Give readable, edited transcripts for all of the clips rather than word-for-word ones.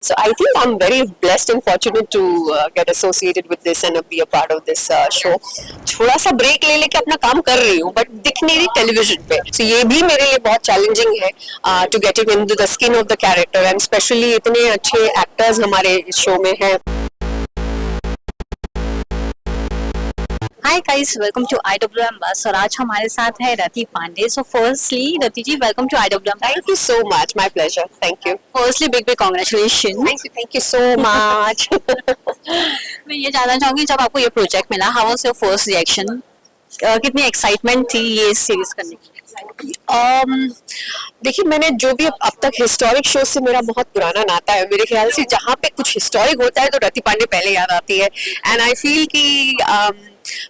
So I think I'm very blessed and fortunate to get associated with this and be a part of this show. थोड़ा सा break ले लेके अपना काम कर रही हूँ बट दिख नहीं रही टेलीविजन पे. So ये भी मेरे लिए बहुत चैलेंजिंग है to getting into the skin of the character and specially इतने अच्छे एक्टर्स हमारे शो में हैं. Hi guys, welcome to IWM Buzz और आज हमारे साथ है Rati Pandey. So firstly Rati ji, welcome to IWM. Thank you so much. My pleasure. Thank you. Firstly big congratulation. Thank you so much. मैं ये जानना चाहूंगी, जब आपको ये प्रोजेक्ट मिला, how was your first reaction? कितनी एक्साइटमेंट थी ये सीरीज करने की? देखिए, मैंने जो भी अब तक हिस्टोरिक शो से मेरा बहुत पुराना नाता है. मेरे ख्याल से जहाँ पे कुछ हिस्टोरिक होता है तो रति पांडे पहले याद आती है. एंड आई फील कि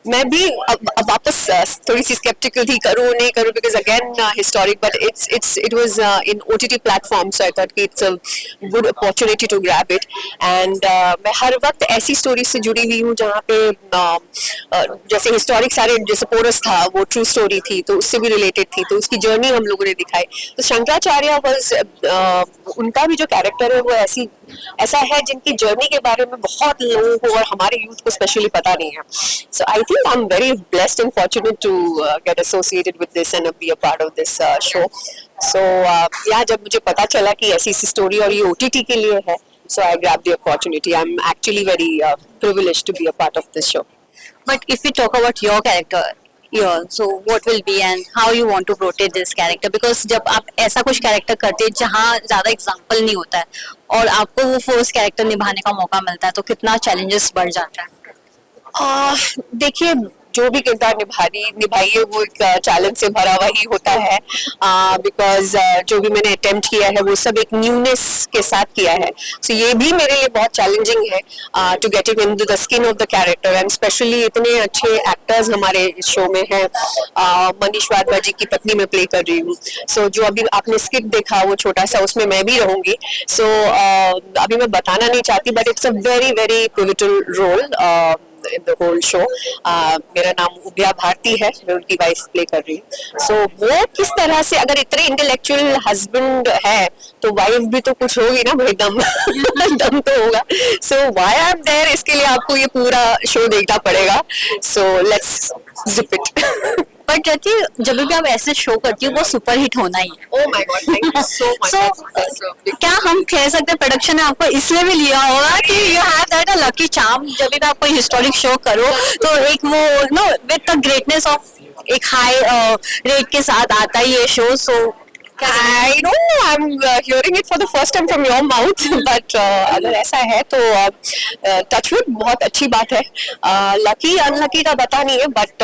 मैं भी अब वापस थोड़ी सी स्केप्टिकल थी, करूँ नहीं करूँ, because again historic, but it was in OTT platform. So I thought कि it's a good opportunity to grab it. And मैं हर वक्त ऐसी स्टोरी से जुड़ी हुई हूँ जहाँ पे जैसे हिस्टोरिक सारे, जैसे पोरस था वो ट्रू स्टोरी थी तो उससे भी रिलेटेड थी, तो उसकी जर्नी हम लोगों ने दिखाई. तो शंकराचार्य वाज उनका भी जो कैरेक्टर है वो ऐसा है जिनकी जर्नी के बारे में बहुत लोगों को और हमारे यूथ को स्पेशली पता नहीं है. So I think I am very blessed and fortunate to get associated with this and be a part of this show. So yeah जब मुझे पता चला कि ऐसी स्टोरी और ये OTT के लिए है, so I grabbed the opportunity. I'm actually very privileged to be a part of this show. But if we talk about your character, so what will be and how you want to portray this character? Because जब आप ऐसा कुछ character करते हैं जहाँ ज्यादा example नहीं होता है और आपको वो फर्स्ट कैरेक्टर निभाने का मौका मिलता है, तो कितना चैलेंजेस बढ़ जाता है? देखिए, जो भी किरदार निभाइए वो एक चैलेंज से भरा हुआ ही होता है, बिकॉज जो भी मैंने अटेम्प्ट किया है वो सब एक न्यूनेस के साथ किया है. सो ये भी मेरे लिए बहुत चैलेंजिंग है to getting into the skin of the character and specially इतने अच्छे एक्टर्स हमारे शो में हैं. मनीष वाधवा जी की पत्नी मैं प्ले कर रही हूँ. सो जो अभी आपने स्किट देखा वो छोटा सा, उसमें मैं भी रहूंगी. सो अभी मैं बताना नहीं चाहती, but it's a very very pivotal role in the whole show. मेरा नाम उभया भारती है, मैं उनकी वाइफ प्ले कर रही हूँ. सो वो किस तरह से, अगर इतने इंटेलेक्चुअल हस्बैंड है तो वाइफ भी तो कुछ होगी ना भाई, दम दम तो होगा. So why I am there, इसके लिए आपको ये पूरा शो देखना पड़ेगा. So let's zip it. But Rati, जब भी आप ऐसे शो करती हो वो सुपर हिट होना ही है. Oh my God, thank you so much. So क्या हम कह सकते हैं प्रोडक्शन ने आपको इसलिए भी लिया होगा कि you have that a lucky charm? जब भी आप कोई हिस्टोरिक शो करो तो एक वो know with the greatness of एक हाई रेट के साथ आता है ये show. So I don't know. I'm hearing it for the first time from your mouth. But अगर ऐसा है तो touchwood बहुत अच्छी बात है. Lucky unlucky का पता नहीं है, but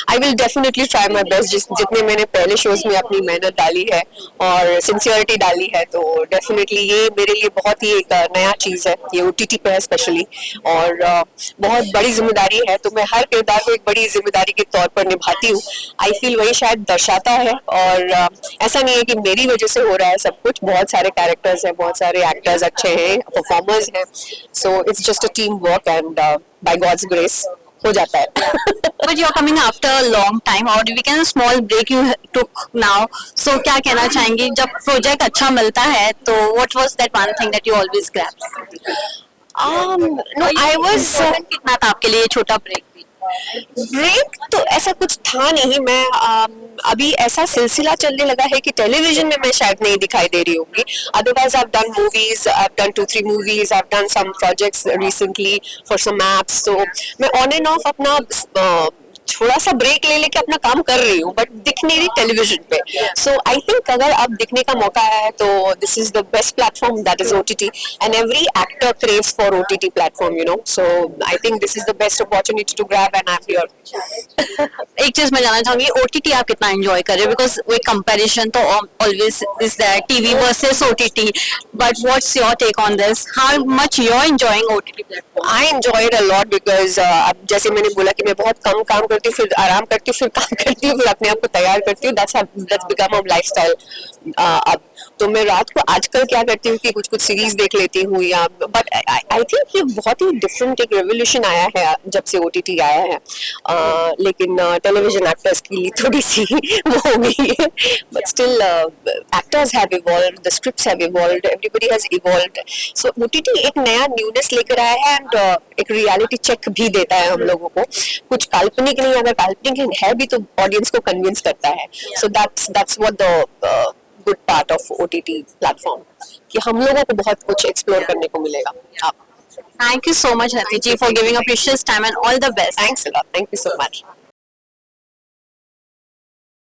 I will definitely try my best. जितने मैंने पहले shows में अपनी मेहनत डाली है और sincerity डाली है, तो definitely ये मेरे लिए बहुत ही एक नया चीज है. ये OTT पे है स्पेशली और बहुत बड़ी जिम्मेदारी है, तो मैं हर किरदार को एक बड़ी जिम्मेदारी के तौर पर निभाती हूँ. I feel वही शायद दर्शाता है और ऐसा नहीं कि मेरी वजह से हो रहा है सब कुछ. बहुत सारे कैरेक्टर्स हैं, बहुत सारे एक्टर्स अच्छे हैं, परफॉर्मर्स हैं. So it's just a team work and by God's grace हो जाता है. but you are coming after a long time or we can small break you took now. So क्या कहना चाहेंगी जब प्रोजेक्ट अच्छा मिलता है तो what was that one thing that you always grab? No, I was कितना था आपके लिए छोटा ब्रेक? ब्रेक तो ऐसा कुछ था नहीं. मैं अभी ऐसा सिलसिला चलने लगा है कि टेलीविजन में मैं शायद नहीं दिखाई दे रही होंगी. Otherwise I have done movies, I have done 2-3 movies, I have done some projects recently for some apps. तो मैं ऑन एंड ऑफ अपना थोड़ा सा ब्रेक ले लेके अपना काम कर रही हूँ, बट दिख नहीं रही टेलीविजन पे. सो आई थिंक अगर अब दिखने का मौका आया है तो this is the best platform, that is OTT, and every actor craves for OTT platform, you know. So I think this is the best opportunity to grab and I am here. एक चीज मैं जानना चाहूंगी, OTT आप कितना enjoy कर रहे हो? बिकॉज वो कंपैरिजन तो always is that TV versus OTT, but what's your take on this? How much you are enjoying OTT platform? I enjoy it a lot because अब जैसे मैंने बोला कि मैं बहुत कम काम करती हूँ, फिर आराम करती हूँ, फिर काम करती हूँ, फिर अपने आप को तैयार करती हूँ. दैट्स बिकम अ लाइफस्टाइल अब. तो मैं रात को आजकल क्या करती हूँ कि कुछ कुछ सीरीज देख लेती हूँ या बट आई थिंक ये बहुत ही डिफरेंट एक रेवोल्यूशन आया है जब से OTT आया है। लेकिन टेलीविजन एक्टर्स के लिए थोड़ी सी वो हो गई है, but still actors have evolved, the scripts have evolved, everybody has evolved. So OTT एक नया न्यूनेस लेकर आया है एंड एक रियलिटी चेक भी देता है हम लोगों को। कुछ काल्पनिक नहीं, अगर काल्पनिक है भी तो ऑडियंस को कन्विंस करता है। So that's what the good part of OTT platform, कि हम लोगों को बहुत कुछ एक्सप्लोर करने को मिलेगा। आप Thank you so much, Rati ji, for giving up precious time and all the best. Thanks a lot, thank you so much.